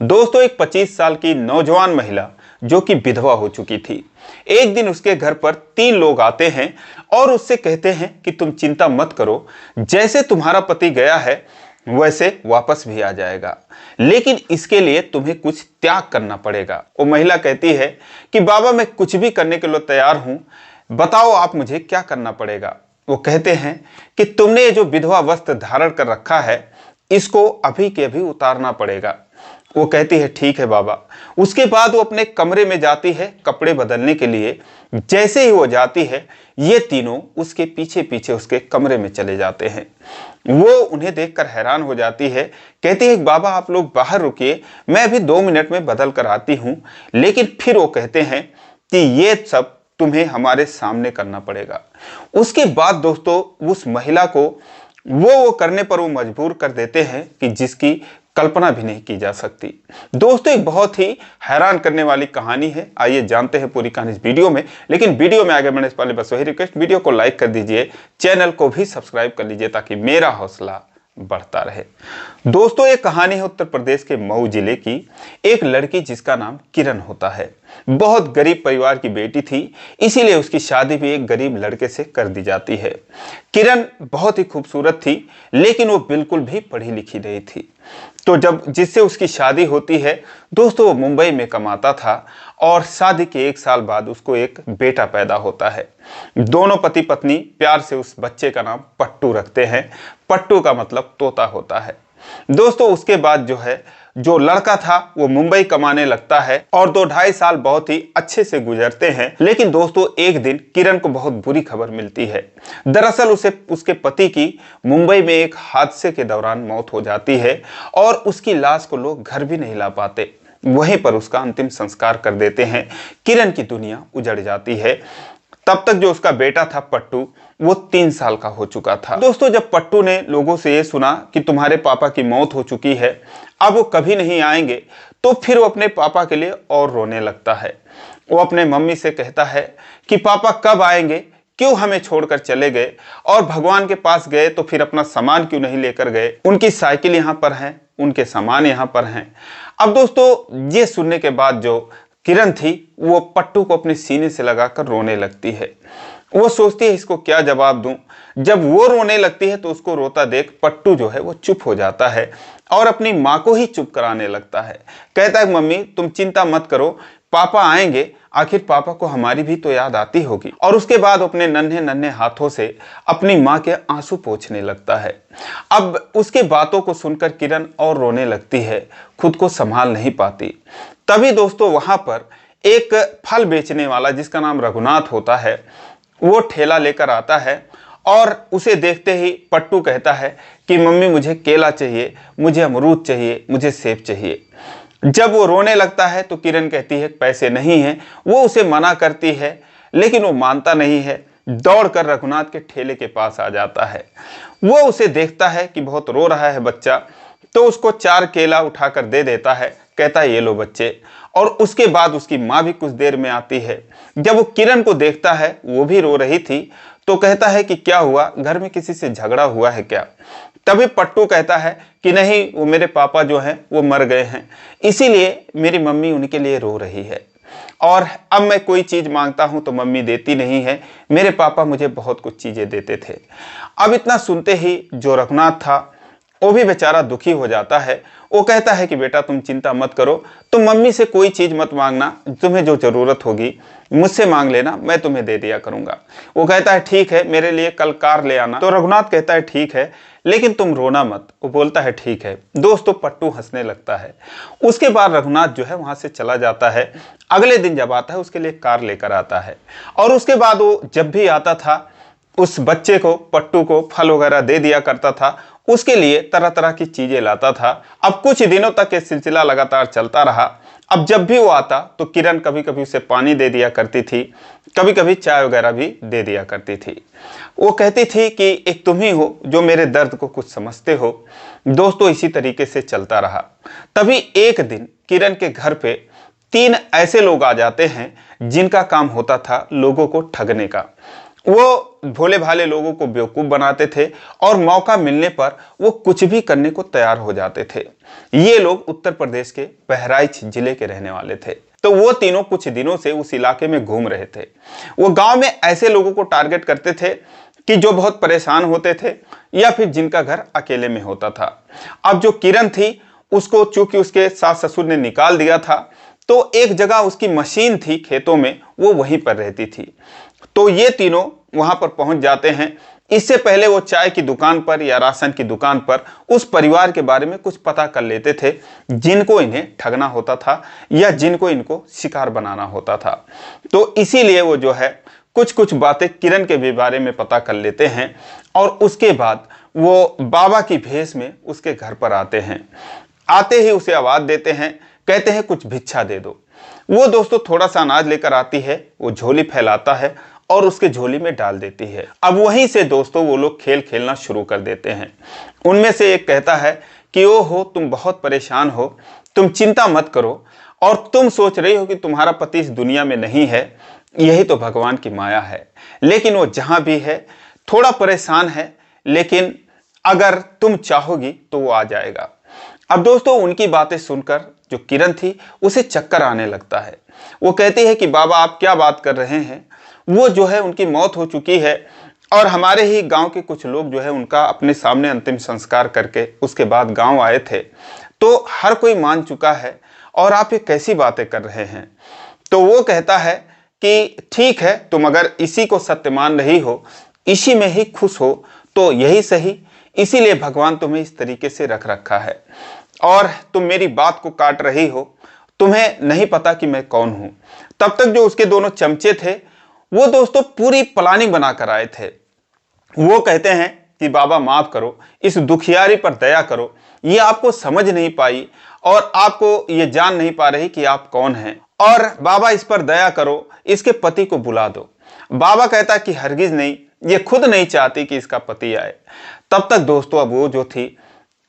दोस्तों, एक 25 साल की नौजवान महिला जो कि विधवा हो चुकी थी, एक दिन उसके घर पर 3 लोग आते हैं और उससे कहते हैं कि तुम चिंता मत करो, जैसे तुम्हारा पति गया है वैसे वापस भी आ जाएगा, लेकिन इसके लिए तुम्हें कुछ त्याग करना पड़ेगा। वो महिला कहती है कि बाबा, मैं कुछ भी करने के लिए तैयार हूं, बताओ आप मुझे क्या करना पड़ेगा। वो कहते हैं कि तुमने ये जो विधवा वस्त्र धारण कर रखा है, इसको अभी के अभी उतारना पड़ेगा। वो कहती है ठीक है बाबा। उसके बाद वो अपने कमरे में जाती है कपड़े बदलने के लिए। जैसे ही वो जाती है, ये तीनों उसके पीछे पीछे उसके कमरे में चले जाते हैं। वो उन्हें देखकर हैरान हो जाती है, कहती है बाबा आप लोग बाहर रुकिए, मैं अभी 2 मिनट में बदल कर आती हूं। लेकिन फिर वो कहते हैं कि ये सब तुम्हें हमारे सामने करना पड़ेगा। उसके बाद दोस्तों, उस महिला को वो करने पर वो मजबूर कर देते हैं कि जिसकी कल्पना भी नहीं की जा सकती। दोस्तों, एक बहुत ही हैरान करने वाली कहानी है। आइए जानते हैं पूरी कहानी इस वीडियो में। लेकिन वीडियो में आगे बढ़ने से पहले बस वही रिक्वेस्ट, वीडियो को लाइक कर दीजिए, चैनल को भी सब्सक्राइब कर लीजिए ताकि मेरा हौसला बढ़ता रहे। दोस्तों, ये कहानी है उत्तर प्रदेश के मऊ जिले की एक लड़की जिसका नाम किरण होता है। बहुत गरीब परिवार की बेटी थी, इसीलिए उसकी शादी भी एक गरीब लड़के से कर दी जाती है। किरण बहुत ही खूबसूरत थी, लेकिन वो बिल्कुल भी पढ़ी लिखी नहीं थी। तो जब जिससे उसकी शादी होती है दोस्तों, वो मुंबई में कमाता था और शादी के 1 साल बाद उसको एक बेटा पैदा होता है। दोनों पति पत्नी प्यार से उस बच्चे का नाम पट्टू रखते हैं। पट्टू का मतलब तोता होता है। दोस्तों, उसके बाद जो लड़का था वो मुंबई कमाने लगता है और 2-2.5 साल बहुत ही अच्छे से गुजरते हैं। लेकिन दोस्तों, एक दिन किरण को बहुत बुरी खबर मिलती है। दरअसल उसे उसके पति की मुंबई में एक हादसे के दौरान मौत हो जाती है और उसकी लाश को लोग घर भी नहीं ला पाते, वहीं पर उसका अंतिम संस्कार कर देते हैं। किरण की दुनिया उजड़ जाती है। तब तक जो उसका बेटा था पट्टू, वो 3 साल का हो चुका था। दोस्तों, जब पट्टू ने लोगों से ये सुना कि तुम्हारे पापा की मौत हो चुकी है, अब वो कभी नहीं आएंगे, तो फिर वो अपने पापा के लिए और रोने लगता है। वो अपने मम्मी से कहता है कि पापा कब आएंगे, क्यों हमें छोड़कर चले गए, और भगवान के पास गए तो फिर अपना सामान क्यों नहीं लेकर गए। उनकी साइकिल यहाँ पर है, उनके सामान यहाँ पर हैं। अब दोस्तों, ये सुनने के बाद जो किरण थी वो पट्टू को अपने सीने से लगाकर रोने लगती है। वो सोचती है इसको क्या जवाब दूं। जब वो रोने लगती है तो उसको रोता देख पट्टू वो चुप हो जाता है और अपनी माँ को ही चुप कराने लगता है। कहता है मम्मी तुम चिंता मत करो, पापा आएंगे, आखिर पापा को हमारी भी तो याद आती होगी। और उसके बाद अपने नन्हे नन्हे हाथों से अपनी माँ के आंसू पोंछने लगता है। अब उसके बातों को सुनकर किरण और रोने लगती है, खुद को संभाल नहीं पाती। तभी दोस्तों, वहां पर एक फल बेचने वाला जिसका नाम रघुनाथ होता है, वो ठेला लेकर आता है और उसे देखते ही पट्टू कहता है कि मम्मी मुझे केला चाहिए, मुझे अमरूद चाहिए, मुझे सेब चाहिए। जब वो रोने लगता है तो किरण कहती है पैसे नहीं हैं। वो उसे मना करती है, लेकिन वो मानता नहीं है। दौड़कर रघुनाथ के ठेले के पास आ जाता है। वो उसे देखता है कि बहुत रो रहा है बच्चा, तो उसको 4 केला उठाकर दे देता है। कहता है ये लो बच्चे। और उसके बाद उसकी माँ भी कुछ देर में आती है। जब वो किरण को देखता है, वो भी रो रही थी, तो कहता है कि क्या हुआ, घर में किसी से झगड़ा हुआ है क्या। तभी पट्टू कहता है कि नहीं, वो मेरे पापा जो हैं वो मर गए हैं, इसीलिए मेरी मम्मी उनके लिए रो रही है, और अब मैं कोई चीज़ मांगता हूं तो मम्मी देती नहीं है। मेरे पापा मुझे बहुत कुछ चीज़ें देते थे। अब इतना सुनते ही जो रघुनाथ था वो भी बेचारा दुखी हो जाता है। वो कहता है कि बेटा तुम चिंता मत करो, तुम मम्मी से कोई चीज़ मत मांगना, तुम्हें जो ज़रूरत होगी मुझसे मांग लेना, मैं तुम्हें दे दिया करूँगा। वो कहता है ठीक है, मेरे लिए कल कार ले आना। तो रघुनाथ कहता है ठीक है, लेकिन तुम रोना मत। वो बोलता है ठीक है। दोस्तों, पट्टू हंसने लगता है। उसके बाद रघुनाथ वहाँ से चला जाता है। अगले दिन जब आता है उसके लिए कार लेकर आता है, और उसके बाद वो जब भी आता था उस बच्चे को, पट्टू को फल वगैरह दे दिया करता था, उसके लिए तरह तरह की चीजें लाता था। अब कुछ दिनों तक ये सिलसिला लगातार चलता रहा। अब जब भी वो आता तो किरण कभी कभी उसे पानी दे दिया करती थी, कभी कभी चाय वगैरह भी दे दिया करती थी। वो कहती थी कि एक तुम ही हो जो मेरे दर्द को कुछ समझते हो। दोस्तों, इसी तरीके से चलता रहा। तभी एक दिन किरण के घर पे 3 ऐसे लोग आ जाते हैं जिनका काम होता था लोगों को ठगने का। वो भोले भाले लोगों को बेवकूफ बनाते थे और मौका मिलने पर वो कुछ भी करने को तैयार हो जाते थे। ये लोग उत्तर प्रदेश के बहराइच जिले के रहने वाले थे। तो वो तीनों कुछ दिनों से उस इलाके में घूम रहे थे। वो गांव में ऐसे लोगों को टारगेट करते थे कि जो बहुत परेशान होते थे या फिर जिनका घर अकेले में होता था। अब जो किरण थी उसको चूंकि उसके सास ससुर ने निकाल दिया था, तो एक जगह उसकी मशीन थी खेतों में, वो वहीं पर रहती थी। तो ये तीनों वहां पर पहुंच जाते हैं। इससे पहले वो चाय की दुकान पर या राशन की दुकान पर उस परिवार के बारे में कुछ पता कर लेते थे जिनको इन्हें ठगना होता था या जिनको इनको शिकार बनाना होता था। तो इसीलिए वो जो है कुछ कुछ बातें किरण के भी बारे में पता कर लेते हैं और उसके बाद वो बाबा की भेष में उसके घर पर आते हैं। आते ही उसे आवाज देते हैं, कहते हैं कुछ भिक्षा दे दो। वो दोस्तों थोड़ा सा अनाज लेकर आती है, वो झोली फैलाता है और उसके झोली में डाल देती है। अब वहीं से दोस्तों वो लोग खेल खेलना शुरू कर देते हैं। उनमें से एक कहता है कि ओ हो, तुम बहुत परेशान हो, तुम चिंता मत करो, और तुम सोच रही हो कि तुम्हारा पति इस दुनिया में नहीं है, यही तो भगवान की माया है। लेकिन वो जहां भी है थोड़ा परेशान है, लेकिन अगर तुम चाहोगी तो वो आ जाएगा। अब दोस्तों उनकी बातें सुनकर जो किरण थी उसे चक्कर आने लगता है। वो कहती है कि बाबा आप क्या बात कर रहे हैं, वो जो है उनकी मौत हो चुकी है और हमारे ही गांव के कुछ लोग जो है उनका अपने सामने अंतिम संस्कार करके उसके बाद गांव आए थे, तो हर कोई मान चुका है और आप ये कैसी बातें कर रहे हैं। तो वो कहता है कि ठीक है, तुम अगर इसी को सत्य मान रही हो, इसी में ही खुश हो, तो यही सही, इसीलिए भगवान तुम्हें इस तरीके से रख रखा है और तुम मेरी बात को काट रही हो, तुम्हें नहीं पता कि मैं कौन हूं। तब तक जो उसके दोनों चमचे थे वो दोस्तों पूरी प्लानिंग बनाकर आए थे। वो कहते हैं कि बाबा माफ करो, इस दुखियारी पर दया करो, ये आपको समझ नहीं पाई और आपको ये जान नहीं पा रही कि आप कौन हैं, और बाबा इस पर दया करो, इसके पति को बुला दो। बाबा कहता कि हरगिज नहीं, ये खुद नहीं चाहती कि इसका पति आए। तब तक दोस्तों अब वो जो थी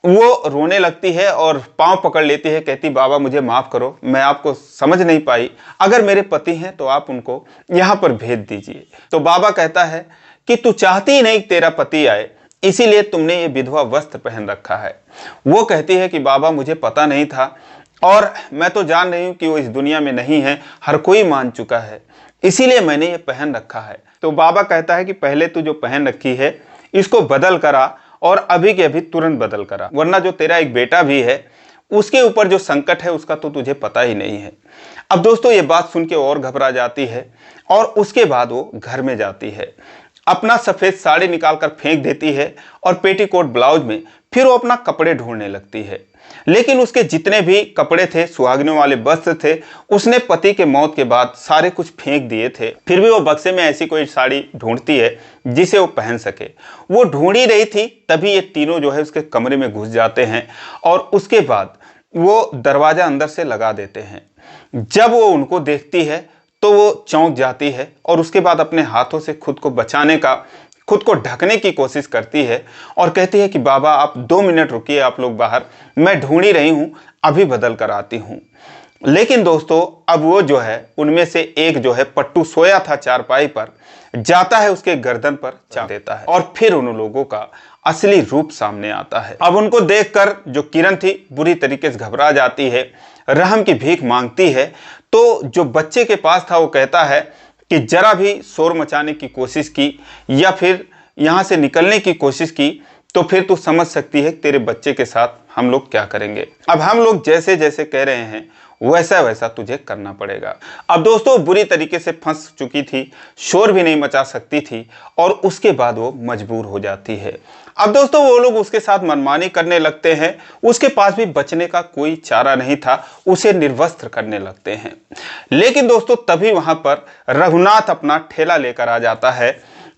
वो रोने लगती है और पांव पकड़ लेती है, कहती बाबा मुझे माफ करो, मैं आपको समझ नहीं पाई, अगर मेरे पति हैं तो आप उनको यहाँ पर भेज दीजिए। तो बाबा कहता है कि तू चाहती ही नहीं कि तेरा पति आए, इसीलिए तुमने ये विधवा वस्त्र पहन रखा है। वो कहती है कि बाबा मुझे पता नहीं था और मैं तो जान रही हूँ कि वो इस दुनिया में नहीं है, हर कोई मान चुका है, इसीलिए मैंने ये पहन रखा है। तो बाबा कहता है कि पहले तू जो पहन रखी है इसको बदल करा और अभी के अभी तुरंत बदल करा, वरना जो तेरा एक बेटा भी है उसके ऊपर जो संकट है उसका तो तुझे पता ही नहीं है। अब दोस्तों ये बात सुन के और घबरा जाती है और उसके बाद वो घर में जाती है, अपना सफेद साड़ी निकालकर फेंक देती है और पेटीकोट ब्लाउज में फिर वो अपना कपड़े ढूंढने लगती है। लेकिन उसके जितने भी कपड़े थे, सुहागिनों वाले वस्त्र थे, उसने पति के मौत के बाद सारे कुछ फेंक दिए थे। फिर भी वो बक्से में ऐसी कोई साड़ी ढूंढती है जिसे वो पहन सके। वो ढूंढ ही रही थी तभी ये तीनों जो है उसके कमरे में घुस जाते हैं और उसके बाद वो दरवाजा अंदर से लगा देते हैं। जब वो उनको देखती है तो वो चौंक जाती है और उसके बाद अपने हाथों से खुद को बचाने का, खुद को ढकने की कोशिश करती है और कहती है कि बाबा आप 2 मिनट रुकिए, आप लोग बाहर, मैं ढूंढ ही रही हूं, अभी बदल कर आती हूं। लेकिन दोस्तों अब वो जो है उनमें से एक जो है पट्टू सोया था चारपाई पर, जाता है उसके गर्दन पर चाप देता है और फिर उन लोगों का असली रूप सामने आता है। अब उनको देखकर जो किरण थी बुरी तरीके से घबरा जाती है, रहम की भीख मांगती है। तो जो बच्चे के पास था वो कहता है कि जरा भी शोर मचाने की कोशिश की या फिर यहाँ से निकलने की कोशिश की तो फिर तू समझ सकती है तेरे बच्चे के साथ हम लोग क्या करेंगे। अब हम लोग जैसे जैसे कह रहे हैं वैसा वैसा तुझे करना पड़ेगा। अब दोस्तों बुरी तरीके से फंस चुकी थी, शोर भी नहीं मचा सकती थी और उसके बाद वो मजबूर हो जाती है। अब दोस्तों वो लोग उसके साथ मनमानी करने लगते हैं, उसके पास भी बचने का कोई चारा नहीं था, उसे निर्वस्त्र करने लगते हैं। लेकिन दोस्तों तभी वहां पर रघुनाथ अपना ठेला लेकर आ जाता है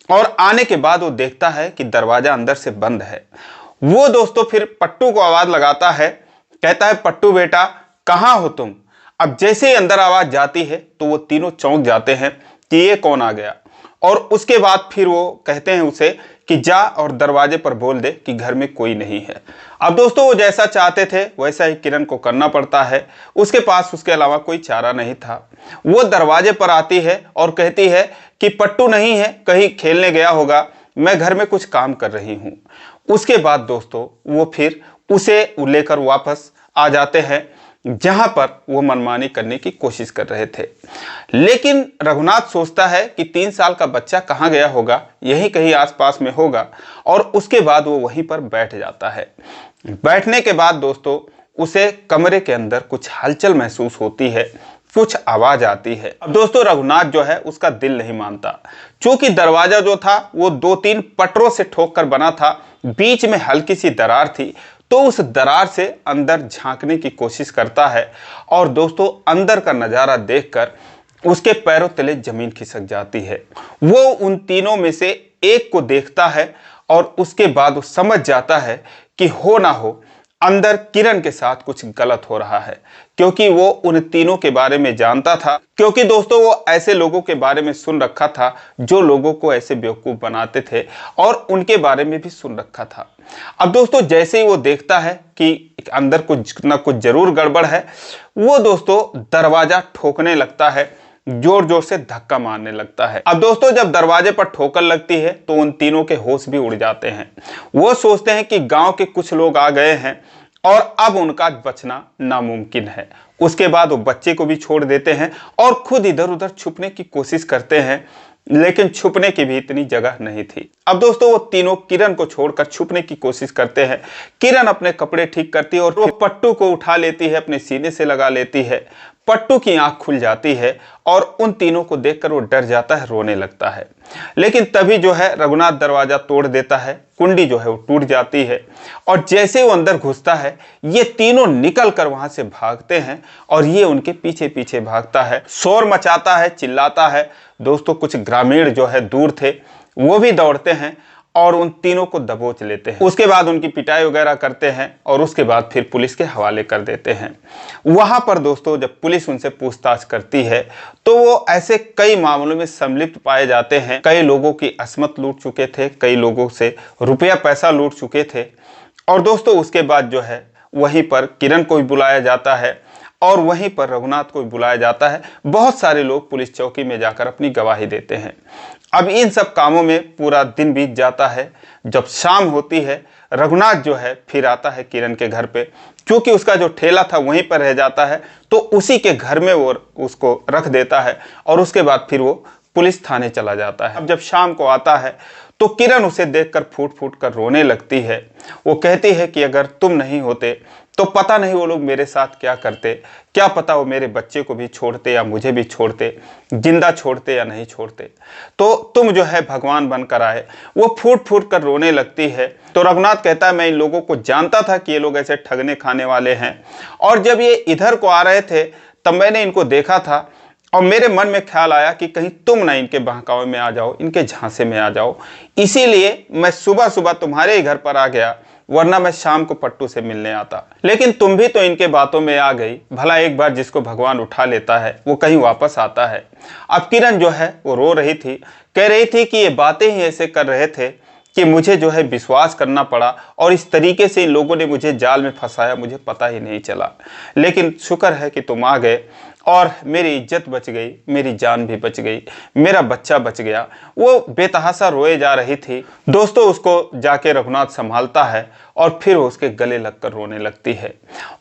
और आने के बाद वो देखता है कि दरवाजा अंदर से बंद है। वो दोस्तों फिर पट्टू को आवाज लगाता है, कहता है पट्टू बेटा कहाँ हो तुम। अब जैसे ही अंदर आवाज जाती है तो वो तीनों चौंक जाते हैं कि ये कौन आ गया। और उसके बाद फिर वो कहते हैं उसे कि जा और दरवाजे पर बोल दे कि घर में कोई नहीं है। अब दोस्तों वो जैसा चाहते थे वैसा ही किरण को करना पड़ता है। उसके पास उसके अलावा कोई चारा नहीं था। वो दरवाजे पर आती है और कहती है कि पट्टू नहीं है, कहीं खेलने गया होगा, मैं घर में कुछ काम कर रही हूँ। उसके बाद दोस्तों वो फिर उसे लेकर वापस आ जाते हैं जहां पर वो मनमानी करने की कोशिश कर रहे थे। लेकिन रघुनाथ सोचता है कि 3 साल का बच्चा कहाँ गया होगा, यही कहीं आसपास में होगा, और उसके बाद वो वहीं पर बैठ जाता है। बैठने के बाद दोस्तों उसे कमरे के अंदर कुछ हलचल महसूस होती है, कुछ आवाज आती है। अब दोस्तों रघुनाथ जो है उसका दिल नहीं मानता, क्योंकि दरवाजा जो था वो 2-3 पटरों से ठोक कर बना था, बीच में हल्की सी दरार थी। तो उस दरार से अंदर झांकने की कोशिश करता है और दोस्तों अंदर का नज़ारा देखकर उसके पैरों तले जमीन खिसक जाती है। वो उन तीनों में से एक को देखता है और उसके बाद वो समझ जाता है कि हो ना हो अंदर किरण के साथ कुछ गलत हो रहा है, क्योंकि वो उन तीनों के बारे में जानता था। क्योंकि दोस्तों वो ऐसे लोगों के बारे में सुन रखा था जो लोगों को ऐसे बेवकूफ़ बनाते थे, और उनके बारे में भी सुन रखा था। अब दोस्तों जैसे ही वो देखता है कि अंदर कुछ ना कुछ जरूर गड़बड़ है, वो दोस्तों दरवाजा ठोकने लगता है, जोर जोर से धक्का मारने लगता है। अब दोस्तों जब दरवाजे पर ठोकर लगती है तो उन तीनों के होश भी उड़ जाते हैं। वो सोचते हैं कि गांव के कुछ लोग आ गए हैं और अब उनका बचना नामुमकिन है। उसके बाद वो बच्चे को भी छोड़ देते हैं और खुद इधर उधर छुपने की कोशिश करते हैं, लेकिन छुपने की भी इतनी जगह नहीं थी। अब दोस्तों वो तीनों किरण को छोड़कर छुपने की कोशिश करते हैं। किरण अपने कपड़े ठीक करती है और वो पट्टू को उठा लेती है, अपने सीने से लगा लेती है। पट्टू की आंख खुल जाती है और उन तीनों को देखकर वो डर जाता है, रोने लगता है। लेकिन तभी जो है रघुनाथ दरवाजा तोड़ देता है, कुंडी जो है वो टूट जाती है, और जैसे वो अंदर घुसता है ये तीनों निकल कर वहां से भागते हैं और ये उनके पीछे पीछे भागता है, शोर मचाता है, चिल्लाता है। दोस्तों कुछ ग्रामीण जो है दूर थे वो भी दौड़ते हैं और उन तीनों को दबोच लेते हैं। उसके बाद उनकी पिटाई वगैरह करते हैं और उसके बाद फिर पुलिस के हवाले कर देते हैं। वहां पर दोस्तों जब पुलिस उनसे पूछताछ करती है तो वो ऐसे कई मामलों में सम्मिलित पाए जाते हैं। कई लोगों की अस्मत लूट चुके थे, कई लोगों से रुपया पैसा लूट चुके थे। और दोस्तों उसके बाद जो है वहीं पर किरण को भी बुलाया जाता है और वहीं पर रघुनाथ को भी बुलाया जाता है। बहुत सारे लोग पुलिस चौकी में जाकर अपनी गवाही देते हैं। अब इन सब कामों में पूरा दिन बीत जाता है। जब शाम होती है रघुनाथ जो है फिर आता है किरण के घर पे, क्योंकि उसका जो ठेला था वहीं पर रह जाता है, तो उसी के घर में वो उसको रख देता है और उसके बाद फिर वो पुलिस थाने चला जाता है। अब जब शाम को आता है तो किरण उसे देखकर फूट फूट कर रोने लगती है। वो कहती है कि अगर तुम नहीं होते तो पता नहीं वो लोग मेरे साथ क्या करते, क्या पता वो मेरे बच्चे को भी छोड़ते या मुझे भी छोड़ते, जिंदा छोड़ते या नहीं छोड़ते, तो तुम जो है भगवान बनकर आए। वो फूट फूट कर रोने लगती है। तो रघुनाथ कहता है मैं इन लोगों को जानता था कि ये लोग ऐसे ठगने खाने वाले हैं, और जब ये इधर को आ रहे थे तब मैंने इनको देखा था और मेरे मन में ख्याल आया कि कहीं तुम ना इनके बहकावे में आ जाओ, इनके झांसे में आ जाओ, इसीलिए मैं सुबह सुबह तुम्हारे ही घर पर आ गया, वरना मैं शाम को पट्टू से मिलने आता। लेकिन तुम भी तो इनके बातों में आ गई। भला एक बार जिसको भगवान उठा लेता है वो कहीं वापस आता है। अब किरण जो है वो रो रही थी, कह रही थी कि ये बातें ही ऐसे कर रहे थे कि मुझे जो है विश्वास करना पड़ा और इस तरीके से इन लोगों ने मुझे जाल में फंसाया, मुझे पता ही नहीं चला। लेकिन शुक्र है कि तुम आ गए और मेरी इज्जत बच गई, मेरी जान भी बच गई, मेरा बच्चा बच गया। वो बेतहासा रोए जा रही थी। दोस्तों उसको जाके रघुनाथ संभालता है और फिर वो उसके गले लगकर रोने लगती है।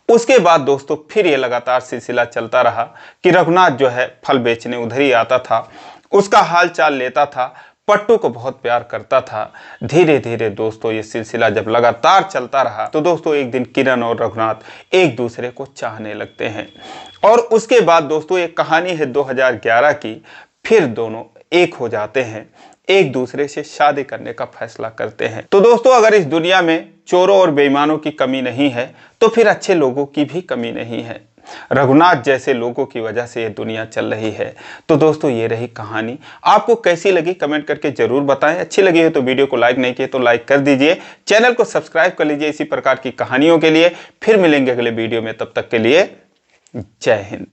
उसके बाद दोस्तों फिर ये लगातार सिलसिला चलता रहा कि रघुनाथ जो है फल बेचने उधर ही आता था, उसका हाल चाल लेता था, पट्टू को बहुत प्यार करता था। धीरे धीरे दोस्तों ये सिलसिला जब लगातार चलता रहा तो दोस्तों एक दिन किरण और रघुनाथ एक दूसरे को चाहने लगते हैं। और उसके बाद दोस्तों ये कहानी है 2011 की। फिर दोनों एक हो जाते हैं, एक दूसरे से शादी करने का फैसला करते हैं। तो दोस्तों अगर इस दुनिया में चोरों और बेईमानों की कमी नहीं है तो फिर अच्छे लोगों की भी कमी नहीं है। रघुनाथ जैसे लोगों की वजह से ये दुनिया चल रही है। तो दोस्तों ये रही कहानी। आपको कैसी लगी कमेंट करके जरूर बताएं। अच्छी लगी है तो वीडियो को लाइक नहीं किए तो लाइक कर दीजिए, चैनल को सब्सक्राइब कर लीजिए इसी प्रकार की कहानियों के लिए। फिर मिलेंगे अगले वीडियो में, तब तक के लिए जय हिंद।